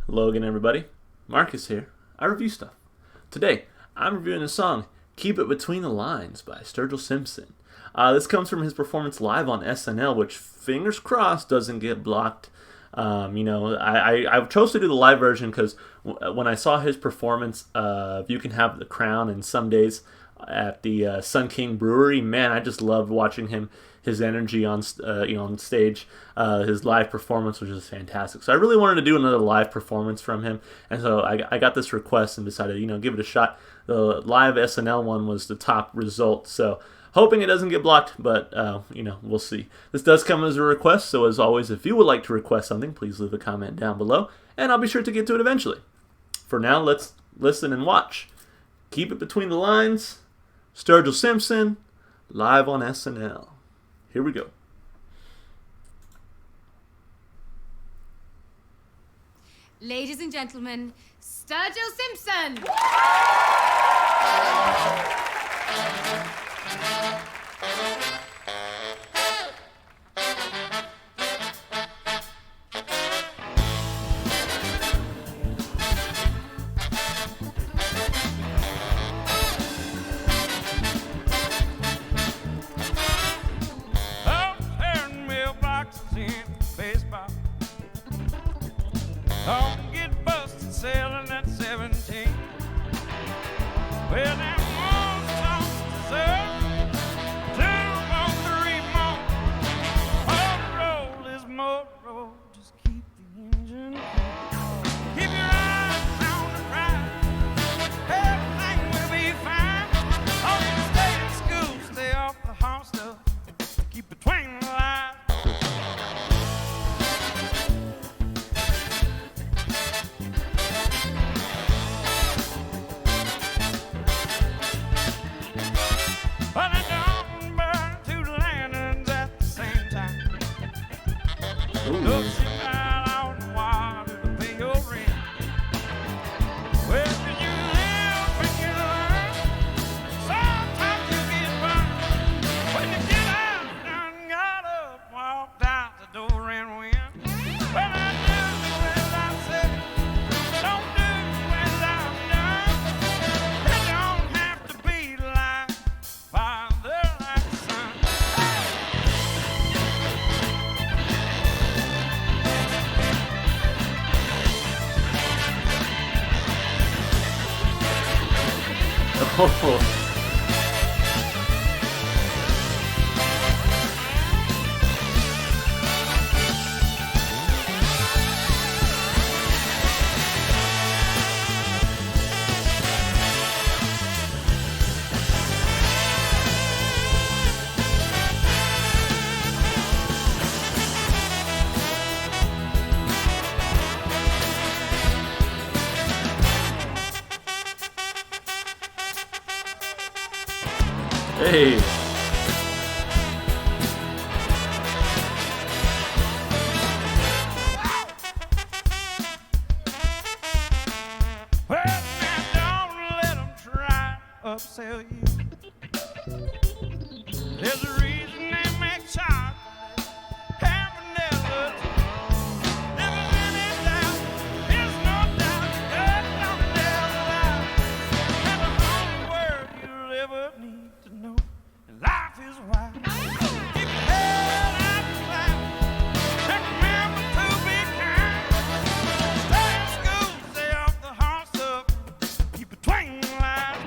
Hello again, everybody. Marcus here. I review stuff. Today, I'm reviewing the song Keep It Between the Lines by Sturgill Simpson. This comes from his performance live on SNL, which, fingers crossed, doesn't get blocked. I chose to do the live version because when I saw his performance of You Can Have the Crown and Some Days at the Sun King Brewery, man, I just loved watching him. His energy on on stage, his live performance was just fantastic. So I really wanted to do another live performance from him, and so I got this request and decided give it a shot. The live SNL one was the top result, so hoping it doesn't get blocked, but we'll see. This does come as a request, so as always, if you would like to request something, please leave a comment down below, and I'll be sure to get to it eventually. For now, let's listen and watch. Keep It Between the Lines, Sturgill Simpson, live on SNL. Here we go. Ladies and gentlemen, Sturgill Simpson! Don't get busted selling at 17. Well, them more songs to sell, 2 more, 3 more. More roll is more roll. Just keep the engine cool. Keep your eyes on the prize. Everything will be fine. Oh, you stay in school, stay off the hard stuff. Keep between the lines. But I don't burn 2 lanterns at the same time. Look, you got out the water to pay your rent. Where did you live when you learn? Sometimes you get burned. When you get out, done got up, walked out the door and went. When I do as I say, don't do as I'm done. It don't have to be like Father, like Son. Oh, hey. Well, now don't let 'em try to upsell you. There's a reason they make chocolate. And vanilla too. Never any doubt, there's no doubt. Good don't never lie. And the only word you'll ever need to know in life is why. Keep your head out the clouds. And remember to be kind. Stay in school, stay off the hard stuff. Keep between the lines.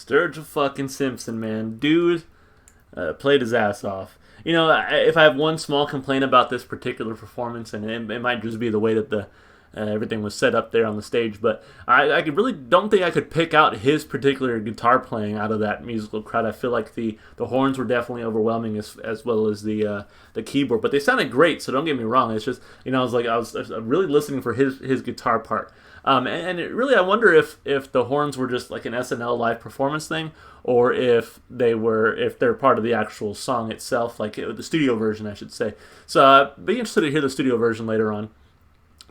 Sturgill fucking Simpson, man. Dude played his ass off. You know, if I have one small complaint about this particular performance, and it might just be the way that the everything was set up there on the stage, but I really don't think I could pick out his particular guitar playing out of that musical crowd. I feel like the horns were definitely overwhelming as well as the keyboard, but they sounded great. So don't get me wrong. It's just, you know, I was really listening for his guitar part. And it really, I wonder if the horns were just like an SNL live performance thing, or if they're part of the actual song itself, like the studio version, I should say. So be interested to hear the studio version later on.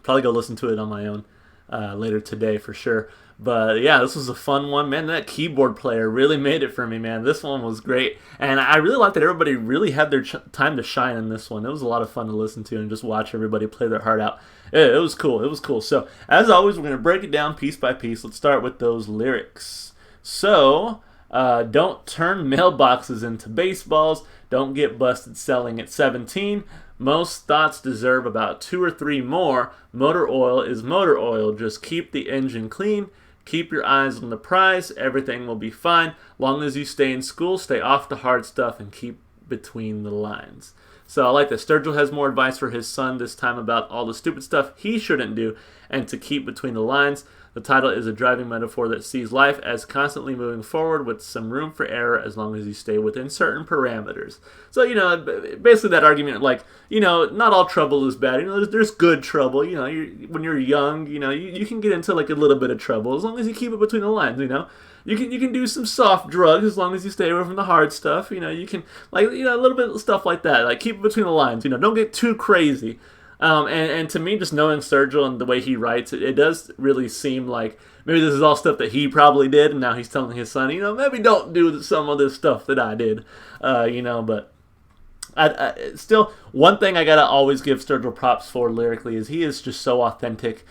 Probably go listen to it on my own later today for sure. But yeah, this was a fun one, man. That keyboard player really made it for me, man. This one was great, and I really liked that everybody really had their time to shine in this one. It was a lot of fun to listen to and just watch everybody play their heart out. It was cool. It was cool. So as always, we're gonna break it down piece by piece. Let's start with those lyrics. So don't turn mailboxes into baseballs. Don't get busted selling at 17. Most thoughts deserve about 2 or 3 more. Motor oil is motor oil. Just keep the engine clean. Keep your eyes on the prize. Everything will be fine. Long as you stay in school, stay off the hard stuff, and keep between the lines. So I like that. Sturgill has more advice for his son this time about all the stupid stuff he shouldn't do and to keep between the lines. The title is a driving metaphor that sees life as constantly moving forward with some room for error as long as you stay within certain parameters. So, you know, basically that argument, like, you know, not all trouble is bad. You know, there's good trouble. You know, when you're young, you know, you can get into like a little bit of trouble as long as you keep it between the lines, you know. You can do some soft drugs as long as you stay away from the hard stuff. You know, you can, like, you know, a little bit of stuff like that. Like, keep it between the lines. You know, don't get too crazy. And to me, just knowing Sturgill and the way he writes, it does really seem like maybe this is all stuff that he probably did, and now he's telling his son, you know, maybe don't do some of this stuff that I did, you know, but I still, one thing I gotta always give Sturgill props for lyrically is he is just so authentic.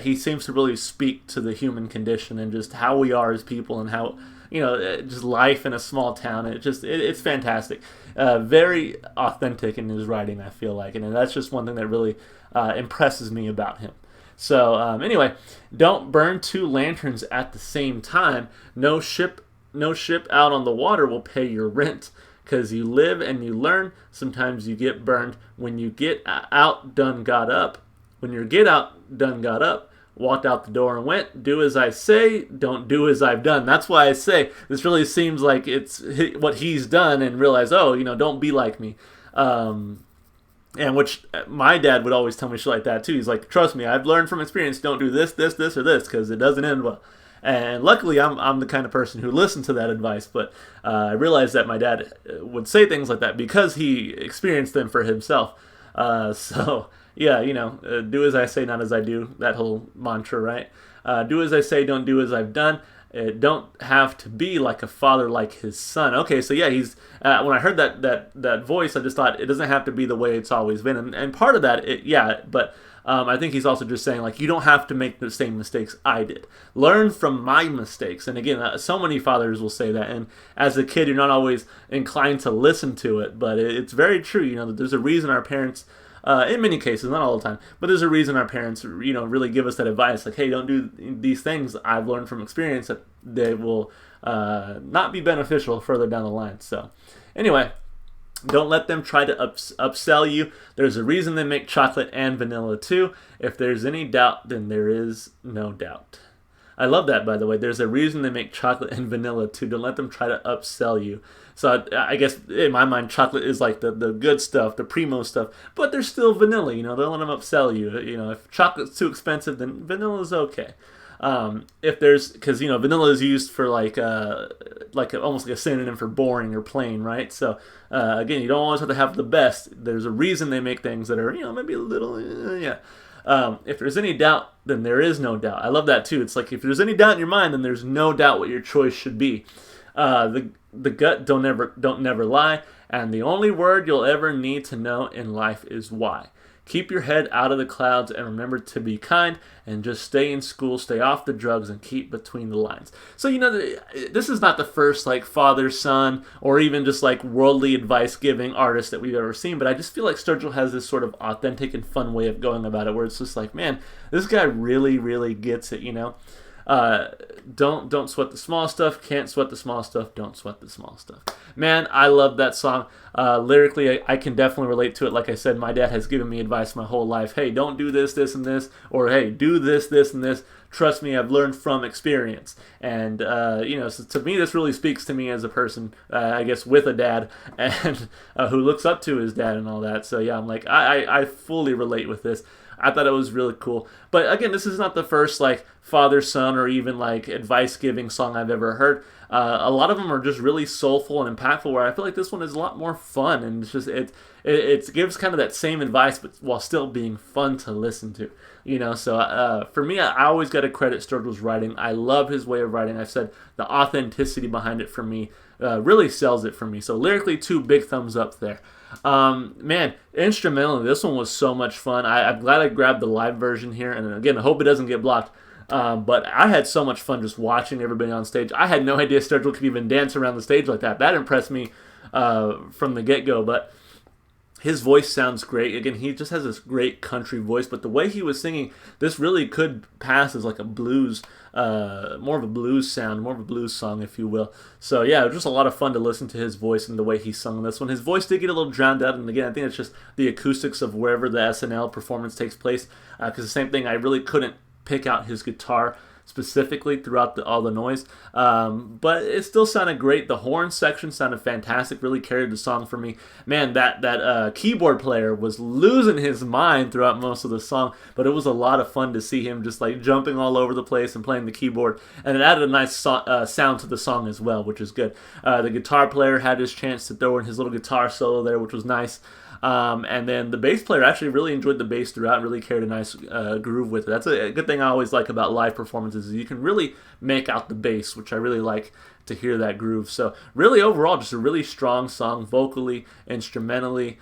He seems to really speak to the human condition and just how we are as people and how, you know, just life in a small town. It's fantastic. Very authentic in his writing, I feel like, and that's just one thing that really impresses me about him. So anyway, don't burn 2 lanterns at the same time. No ship out on the water will pay your rent. Because you live and you learn. Sometimes you get burned. When you get out, done got up. When you get out, done got up. Walked out the door and went. Do as I say, don't do as I've done. That's why I say this really seems like it's what he's done, and realize, oh, you know, don't be like me. And which my dad would always tell me shit like that too. He's like, trust me, I've learned from experience. Don't do this, this, this, or this, because it doesn't end well. And luckily, I'm the kind of person who listened to that advice. But I realized that my dad would say things like that because he experienced them for himself. So yeah, you know, do as I say, not as I do. That whole mantra, right? Do as I say, don't do as I've done. Don't have to be like a father like his son. Okay, so yeah, he's when I heard that voice, I just thought it doesn't have to be the way it's always been, and part of that, but I think he's also just saying, like, you don't have to make the same mistakes I did. Learn from my mistakes. And again, so many fathers will say that, and as a kid, you're not always inclined to listen to it, but it's very true. You know, there's a reason our parents, in many cases, not all the time, but there's a reason our parents, you know, really give us that advice, like, hey, don't do these things. I've learned from experience that they will not be beneficial further down the line. So anyway, don't let them try to upsell you. There's a reason they make chocolate and vanilla too. If there's any doubt, then there is no doubt. I love that, by the way. There's a reason they make chocolate and vanilla too. Don't let them try to upsell you. So I guess in my mind, chocolate is like the good stuff, the primo stuff, but there's still vanilla. You know, don't let them upsell you. You know, if chocolate's too expensive, then vanilla is okay. If there's, because, you know, vanilla is used for like almost like a synonym for boring or plain, right? So again, you don't always have to have the best. There's a reason they make things that are, you know, maybe a little, yeah. If there's any doubt, then there is no doubt. I love that too. It's like, if there's any doubt in your mind, then there's no doubt what your choice should be. The gut don't never lie, and the only word you'll ever need to know in life is why. Keep your head out of the clouds and remember to be kind, and just stay in school, stay off the drugs, and keep between the lines. So, you know, this is not the first, like, father-son or even just, like, worldly advice-giving artist that we've ever seen, but I just feel like Sturgill has this sort of authentic and fun way of going about it, where it's just like, man, this guy really, really gets it, you know? Don't sweat the small stuff. Can't sweat the small stuff. Don't sweat the small stuff. Man, I love that song. Lyrically, I can definitely relate to it. Like I said, my dad has given me advice my whole life. Hey, don't do this, this, and this. Or, hey, do this, this, and this. Trust me, I've learned from experience. And, so to me, this really speaks to me as a person, I guess, with a dad and who looks up to his dad and all that. So, yeah, I'm like, I fully relate with this. I thought it was really cool. But again, this is not the first like father-son or even like advice-giving song I've ever heard. A lot of them are just really soulful and impactful. Where I feel like this one is a lot more fun, and it's just it gives kind of that same advice, but while still being fun to listen to. So for me, I always got to credit Sturgill's writing. I love his way of writing. I've said the authenticity behind it for me really sells it for me. So lyrically, 2 big thumbs up there. Man, instrumentally, this one was so much fun. I'm glad I grabbed the live version here, and again, I hope it doesn't get blocked. But I had so much fun just watching everybody on stage. I had no idea Sturgill could even dance around the stage like that. That impressed me from the get-go, but his voice sounds great. Again, he just has this great country voice, but the way he was singing, this really could pass as like a blues, more of a blues sound, more of a blues song, if you will. So yeah, it was just a lot of fun to listen to his voice and the way he sung this one. His voice did get a little drowned out, and again, I think it's just the acoustics of wherever the SNL performance takes place, because the same thing, I really couldn't pick out his guitar specifically throughout all the noise, but it still sounded great. The horn section sounded fantastic, really carried the song for me. Man, that keyboard player was losing his mind throughout most of the song, but it was a lot of fun to see him just like jumping all over the place and playing the keyboard, and it added a nice sound to the song as well, which is good. The guitar player had his chance to throw in his little guitar solo there, which was nice. And then the bass player actually really enjoyed the bass throughout, really carried a nice groove with it. That's a good thing I always like about live performances, is you can really make out the bass, which I really like to hear that groove. So really overall, just a really strong song, vocally, instrumentally.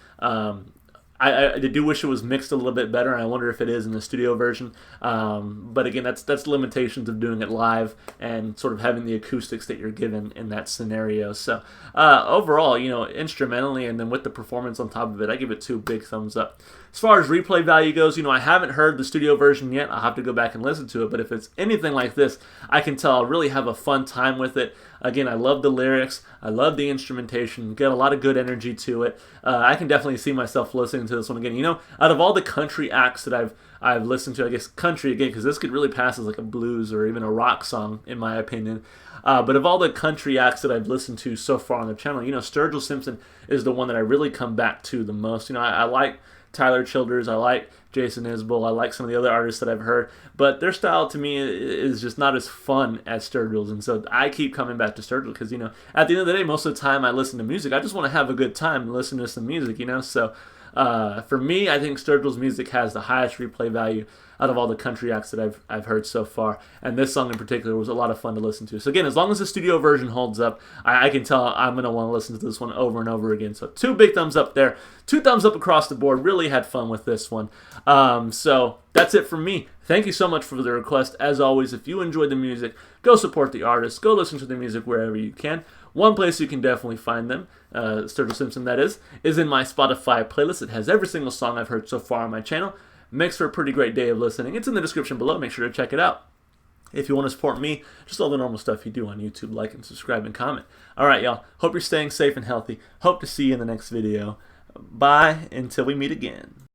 I do wish it was mixed a little bit better, and I wonder if it is in the studio version. But again, that's the limitations of doing it live and sort of having the acoustics that you're given in that scenario. So overall, instrumentally and then with the performance on top of it, I give it 2 big thumbs up. As far as replay value goes, I haven't heard the studio version yet. I'll have to go back and listen to it. But if it's anything like this, I can tell I'll really have a fun time with it. Again, I love the lyrics. I love the instrumentation. Get a lot of good energy to it. I can definitely see myself listening to this one again. Out of all the country acts that I've listened to, I guess country again, because this could really pass as like a blues or even a rock song, in my opinion. But of all the country acts that I've listened to so far on the channel, Sturgill Simpson is the one that I really come back to the most. I like Tyler Childers, I like Jason Isbell, I like some of the other artists that I've heard, but their style to me is just not as fun as Sturgill's, and so I keep coming back to Sturgill because, at the end of the day, most of the time I listen to music, I just want to have a good time and listen to some music, so for me, I think Sturgill's music has the highest replay value out of all the country acts that I've heard so far, and this song in particular was a lot of fun to listen to. So again, as long as the studio version holds up, I can tell I'm going to want to listen to this one over and over again. So 2 big thumbs up there, 2 thumbs up across the board. Really had fun with this one. So that's it from me. Thank you so much for the request. As always, if you enjoyed the music, go support the artist. Go listen to the music wherever you can. One place you can definitely find them, Sturgill Simpson that is in my Spotify playlist. It has every single song I've heard so far on my channel. Makes for a pretty great day of listening. It's in the description below. Make sure to check it out. If you want to support me, just all the normal stuff you do on YouTube, like and subscribe and comment. All right, y'all. Hope you're staying safe and healthy. Hope to see you in the next video. Bye until we meet again.